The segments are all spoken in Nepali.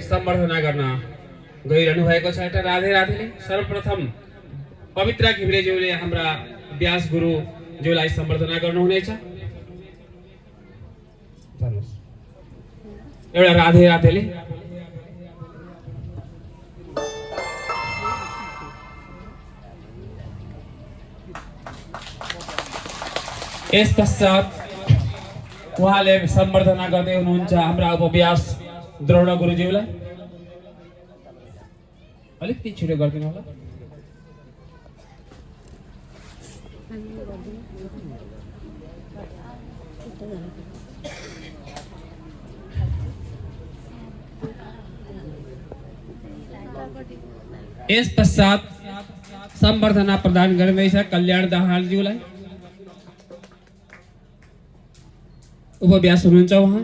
सम्बर्धना गर्न गइरहनु भएको छ। एउटा राधे राधेले सर्वप्रथम पवित्र घिमिरेज्यूले हाम्रा व्यास गुरुज्यूलाई सम्बर्धना गर्नुहुनेछ। एउटा राधे राधेले यस पश्चात उहाँले सम्बर्धना गर्दै हुनुहुन्छ हाम्रा उपव्यास द्रोण गुरुज्यूलाई। अलिकति छिटो गरिदिनु होला। यस पश्चात सम्बर्धना प्रदान गर्दैछ कल्याण दाहालज्यूलाई। उपव्यास हुनुहुन्छ उहाँ।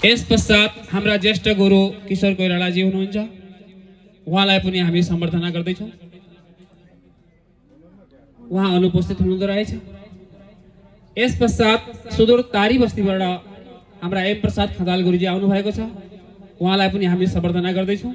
यस पश्चात हाम्रा ज्येष्ठ गुरु किशोर कोइरालाजी हुनुहुन्छ, उहाँलाई पनि हामी सम्बर्धना गर्दैछौँ। उहाँ अनुपस्थित हुनुहुँदो रहेछ। यस पश्चात सुदूर तारी बस्तीबाट हाम्रा एम प्रसाद खदाल गुरुजी आउनु भएको छ, उहाँलाई पनि हामी सम्बर्धना गर्दैछौँ।